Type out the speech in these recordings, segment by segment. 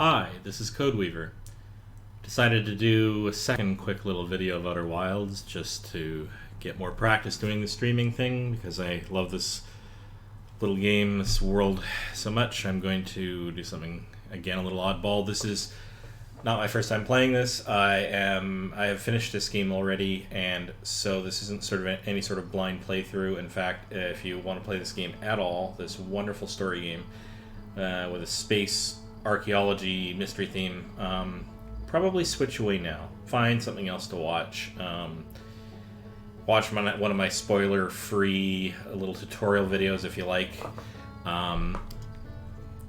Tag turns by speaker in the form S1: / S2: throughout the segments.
S1: Hi, this is Codeweaver. Decided to do a second quick little video of Outer Wilds just to get more practice doing the streaming thing because I love this little game, this world so much. I'm going to do something, again, a little oddball. This is not my first time playing this. I have finished this game already, and so this isn't sort of any sort of blind playthrough. In fact, if you want to play this game at all, this wonderful story game with a space archaeology mystery theme, probably switch away now. Find something else to watch. Watch one of my spoiler-free little tutorial videos if you like. In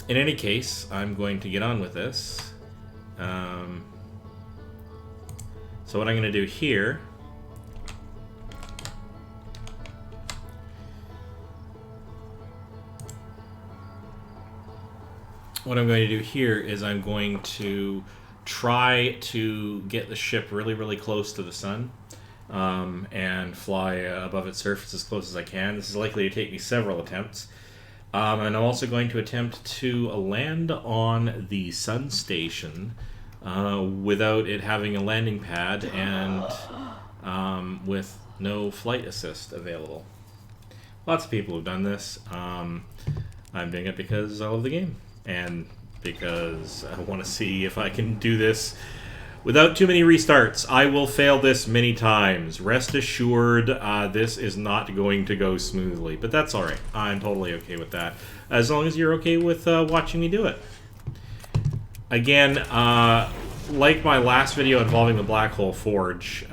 S1: any case, I'm going to get on with this. So what I'm going to do here is I'm going to try to get the ship really, really close to the sun and fly above its surface as close as I can. This is likely to take me several attempts. And I'm also going to attempt to land on the sun station without it having a landing pad and with no flight assist available. Lots of people have done this. I'm doing it because I love the game and because I want to see if I can do this without too many restarts. I will fail this many times. Rest assured, this is not going to go smoothly, but that's alright. I'm totally okay with that, as long as you're okay with watching me do it. Again, like my last video involving the Black Hole Forge,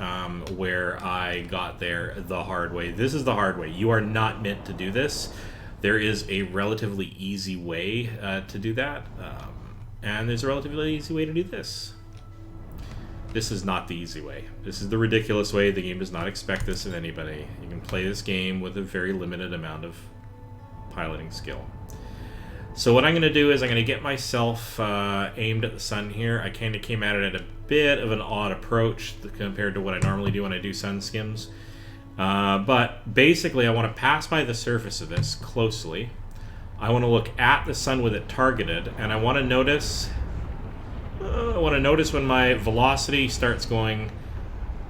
S1: where I got there the hard way, this is the hard way. You are not meant to do this. There is a relatively easy way to do that, and there's a relatively easy way to do this. This is not the easy way. This is the ridiculous way. The game does not expect this of anybody. You can play this game with a very limited amount of piloting skill. So what I'm going to do is I'm going to get myself aimed at the sun here. I kind of came at it at a bit of an odd approach compared to what I normally do when I do sun skims. But basically I want to pass by the surface of this closely. I want to look at the sun with it targeted, and I want to notice when my velocity starts going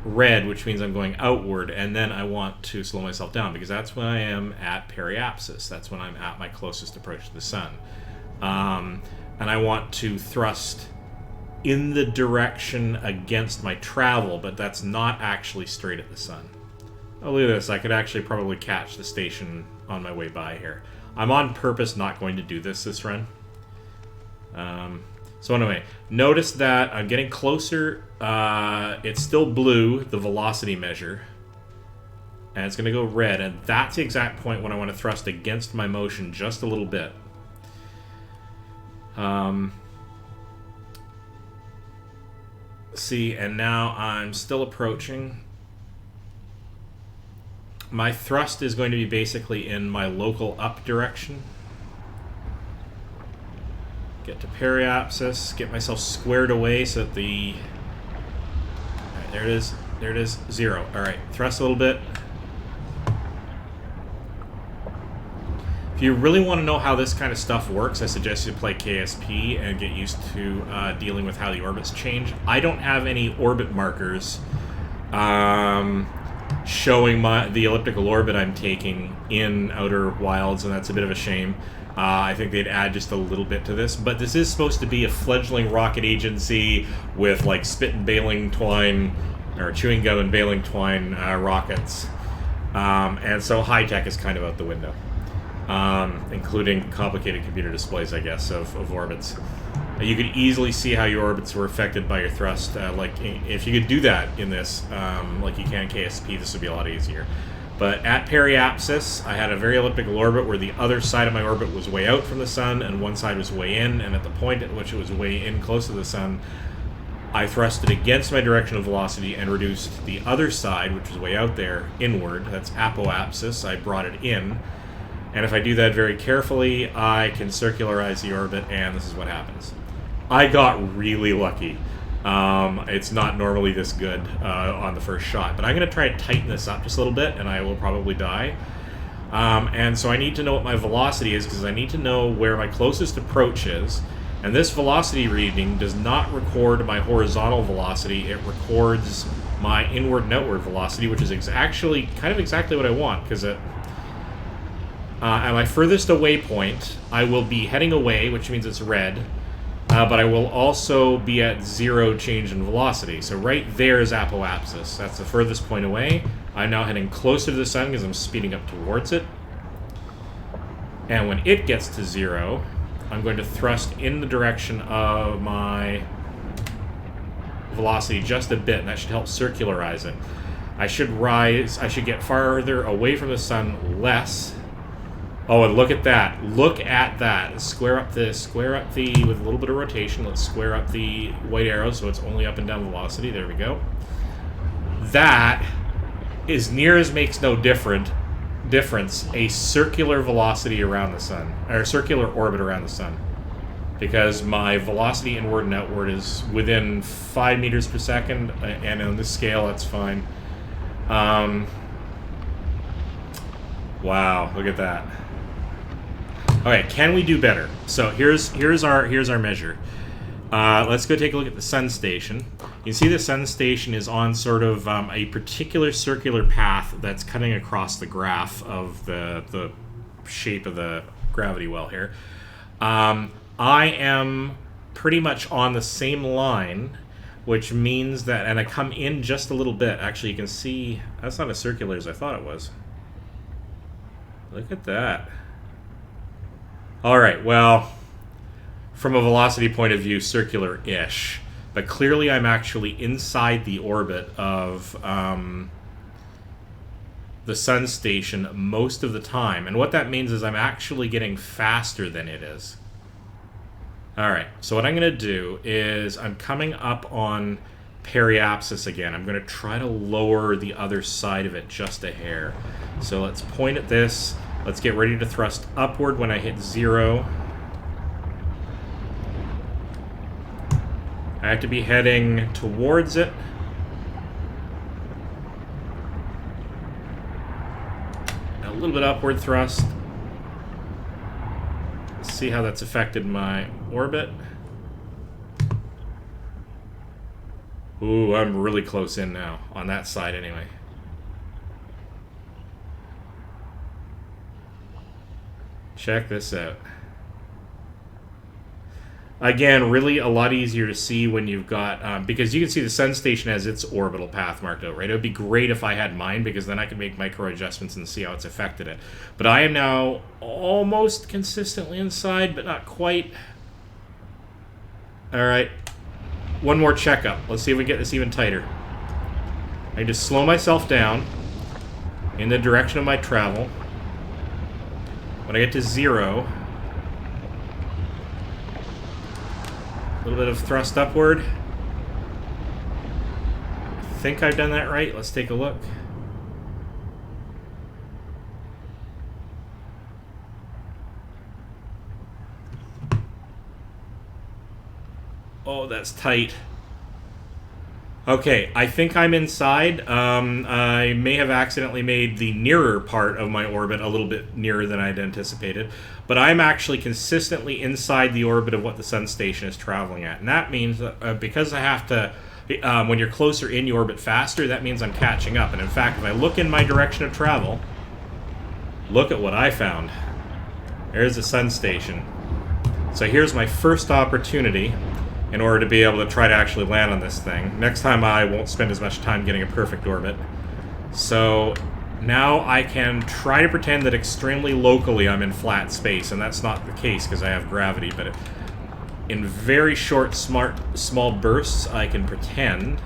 S1: red, which means I'm going outward, and then I want to slow myself down because that's when I am at periapsis. That's when I'm at my closest approach to the sun. And I want to thrust in the direction against my travel, but that's not actually straight at the sun. Oh, look at this. I could actually probably catch the station on my way by here. I'm on purpose not going to do this run. So anyway, notice that I'm getting closer. It's still blue, the velocity measure. And it's going to go red, and that's the exact point when I want to thrust against my motion just a little bit. See, and now I'm still approaching. My thrust is going to be basically in my local up direction. Get to periapsis, get myself squared away so that the... Alright, there it is, 0. Alright, thrust a little bit. If you really want to know how this kind of stuff works, I suggest you play KSP and get used to dealing with how the orbits change. I don't have any orbit markers showing the elliptical orbit I'm taking in Outer Wilds, and that's a bit of a shame. I think they'd add just a little bit to this, but this is supposed to be a fledgling rocket agency with like spit and baling twine, or chewing gum and baling twine rockets, and so high tech is kind of out the window, including complicated computer displays, I guess, of orbits. You could easily see how your orbits were affected by your thrust. Like, if you could do that in this, like you can in KSP, this would be a lot easier. But at periapsis, I had a very elliptical orbit where the other side of my orbit was way out from the sun and one side was way in, and at the point at which it was way in close to the sun, I thrusted against my direction of velocity and reduced the other side, which was way out there, inward. That's apoapsis. I brought it in. And if I do that very carefully, I can circularize the orbit, and this is what happens. I got really lucky. It's not normally this good on the first shot, but I'm going to try to tighten this up just a little bit, and I will probably die. And so I need to know what my velocity is, because I need to know where my closest approach is, And this velocity reading does not record my horizontal velocity, it records my inward and outward velocity, which is actually kind of exactly what I want, because at my furthest away point, I will be heading away, which means it's red, but I will also be at 0 change in velocity. So right there is apoapsis. That's the furthest point away. I'm now heading closer to the sun because I'm speeding up towards it. And when it gets to 0, I'm going to thrust in the direction of my velocity just a bit, and that should help circularize it. I should get farther away from the sun less. Oh, and look at that. Look at that. Square up the, with a little bit of rotation, let's square up the white arrow so it's only up and down velocity. There we go. That is near as makes no difference a circular velocity around the sun, or circular orbit around the sun, because my velocity inward and outward is within 5 meters per second, and on this scale that's fine. Wow, look at that. Okay, can we do better? So here's our measure. Let's go take a look at the sun station. You can see the sun station is on sort of a particular circular path that's cutting across the graph of the shape of the gravity well here. I am pretty much on the same line, which means that, and I come in just a little bit. Actually, you can see that's not as circular as I thought it was. Look at that. All right, well, from a velocity point of view, circular-ish. But clearly I'm actually inside the orbit of the sun station most of the time. And what that means is I'm actually getting faster than it is. All right, so what I'm going to do is I'm coming up on periapsis again. I'm going to try to lower the other side of it just a hair. So let's point at this. Let's get ready to thrust upward when I hit 0. I have to be heading towards it. A little bit upward thrust. Let's see how that's affected my orbit. Ooh, I'm really close in now, on that side anyway. Check this out. Again, really a lot easier to see when you've got, because you can see the sun station has its orbital path marked out, right? It would be great if I had mine, because then I could make micro adjustments and see how it's affected it. But I am now almost consistently inside, but not quite. All right, one more checkup. Let's see if we get this even tighter. I just slow myself down in the direction of my travel. When I get to 0, a little bit of thrust upward. I think I've done that right. Let's take a look. Oh, that's tight. Okay, I think I'm inside. I may have accidentally made the nearer part of my orbit a little bit nearer than I'd anticipated, but I'm actually consistently inside the orbit of what the sun station is traveling at. And that means that because I have to, when you're closer in, you orbit faster, that means I'm catching up. And in fact, if I look in my direction of travel, look at what I found. There's the sun station. So here's my first opportunity in order to be able to try to actually land on this thing. Next time I won't spend as much time getting a perfect orbit. So now I can try to pretend that extremely locally I'm in flat space, and that's not the case because I have gravity, but in very short, small bursts I can pretend,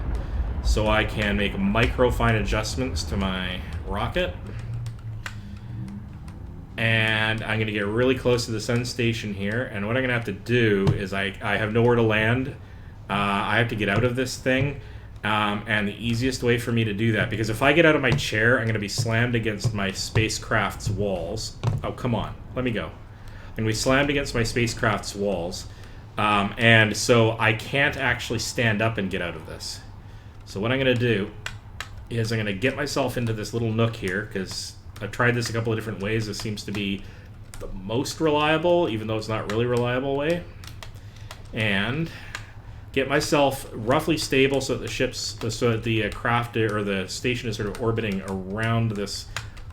S1: so I can make micro fine adjustments to my rocket. And I'm going to get really close to the sun station here, and what I'm going to have to do is I have nowhere to land. I have to get out of this thing, and the easiest way for me to do that, because if I get out of my chair, I'm going to be slammed against my spacecraft's walls. Oh, come on. Let me go. I'm going to be slammed against my spacecraft's walls, and so I can't actually stand up and get out of this. So what I'm going to do is I'm going to get myself into this little nook here, because I've tried this a couple of different ways. This seems to be the most reliable, even though it's not really reliable way. and get myself roughly stable so that the craft or the station is sort of orbiting around this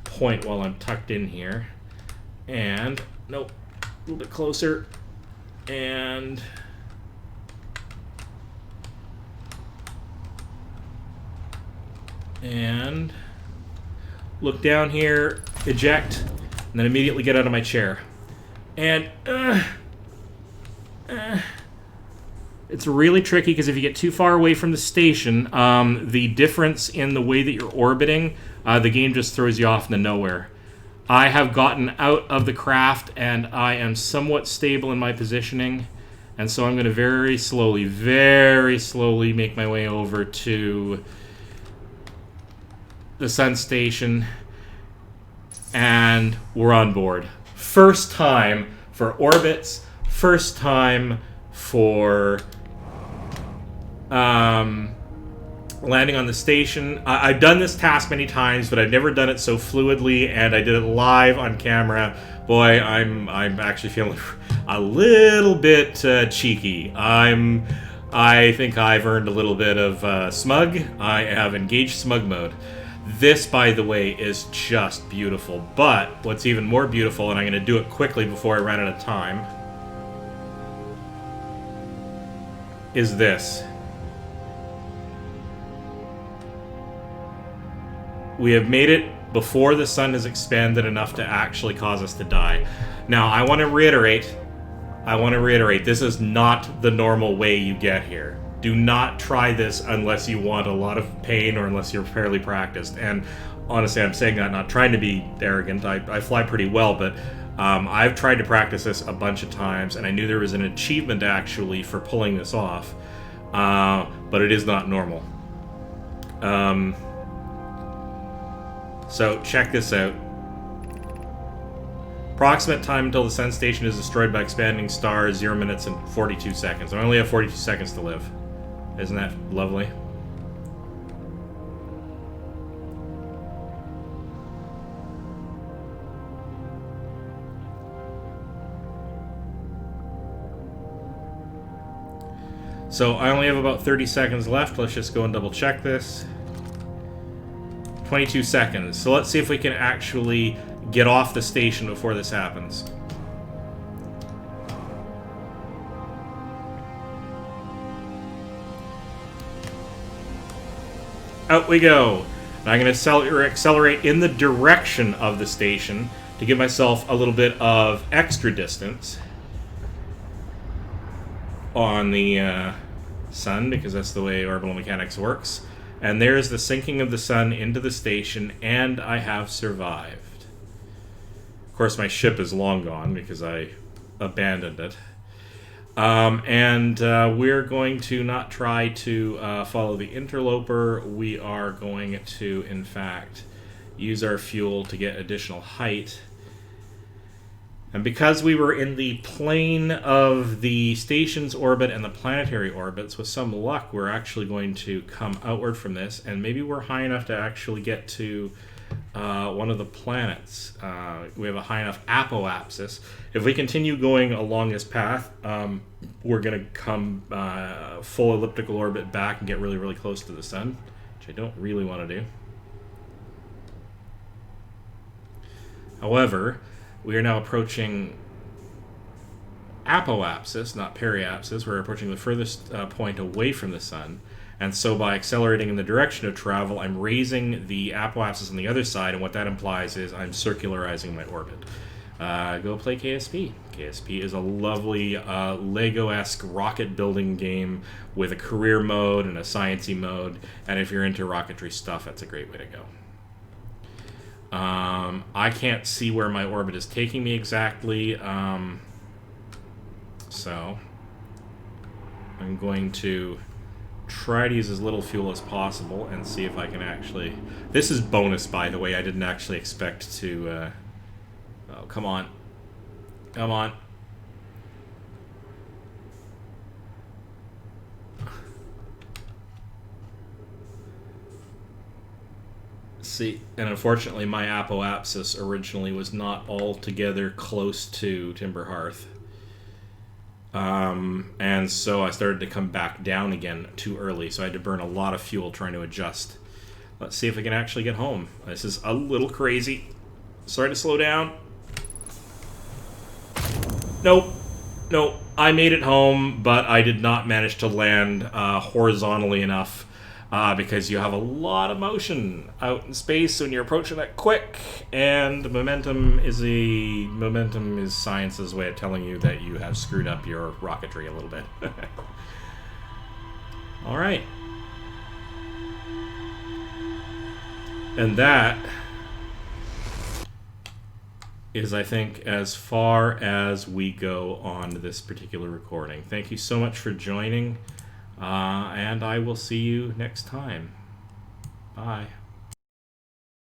S1: point while I'm tucked in here. And nope, a little bit closer, and look down here, eject, and then immediately get out of my chair. And it's really tricky because if you get too far away from the station, the difference in the way that you're orbiting, the game just throws you off into nowhere. I have gotten out of the craft and I am somewhat stable in my positioning, and so I'm going to very slowly make my way over to the sun station, and we're on board. First time for orbits, first time for landing on the station. I've done this task many times, but I've never done it so fluidly, and I did it live on camera. Boy, I'm actually feeling a little bit cheeky. I think I've earned a little bit of smug. I have engaged smug mode. This, by the way, is just beautiful. But what's even more beautiful, and I'm going to do it quickly before I run out of time, is this. We have made it before the sun has expanded enough to actually cause us to die. Now, I want to reiterate, this is not the normal way you get here. Do not try this unless you want a lot of pain or unless you're fairly practiced. And honestly, I'm saying that not trying to be arrogant. I fly pretty well, but I've tried to practice this a bunch of times, and I knew there was an achievement actually for pulling this off, but it is not normal. So check this out. Approximate time until the sun station is destroyed by expanding stars, 0 minutes and 42 seconds. I only have 42 seconds to live. Isn't that lovely? So I only have about 30 seconds left. Let's just go and double check this. 22 seconds. So let's see if we can actually get off the station before this happens. Out we go. And I'm going to accelerate in the direction of the station to give myself a little bit of extra distance on the sun, because that's the way orbital mechanics works. And there's the sinking of the sun into the station, and I have survived. Of course, my ship is long gone because I abandoned it. We're going to not try to follow the interloper. We are going to, in fact, use our fuel to get additional height. And because we were in the plane of the station's orbit and the planetary orbits, with some luck, we're actually going to come outward from this, and maybe we're high enough to actually get to one of the planets. We have a high enough apoapsis. If we continue going along this path, we're going to come full elliptical orbit back and get really, really close to the sun, which I don't really want to do. However, we are now approaching apoapsis, not periapsis. We're approaching the furthest point away from the sun. And so by accelerating in the direction of travel, I'm raising the apoapsis on the other side, and what that implies is I'm circularizing my orbit. Go play KSP. KSP is a lovely Lego-esque rocket building game with a career mode and a sciencey mode, and if you're into rocketry stuff, that's a great way to go. I can't see where my orbit is taking me exactly, so I'm going to try to use as little fuel as possible and see if I can actually... This is bonus, by the way. I didn't actually expect to... Oh, come on. Come on. See, and unfortunately my apoapsis originally was not altogether close to Timber Hearth. And so I started to come back down again too early, so I had to burn a lot of fuel trying to adjust. Let's see if I can actually get home. This is a little crazy. Sorry to slow down. Nope. Nope. I made it home, but I did not manage to land horizontally enough because you have a lot of motion out in space when you're approaching that quick, and momentum is science's way of telling you that you have screwed up your rocketry a little bit. All right. And that is, I think, as far as we go on this particular recording. Thank you so much for joining, and I will see you next time. Bye.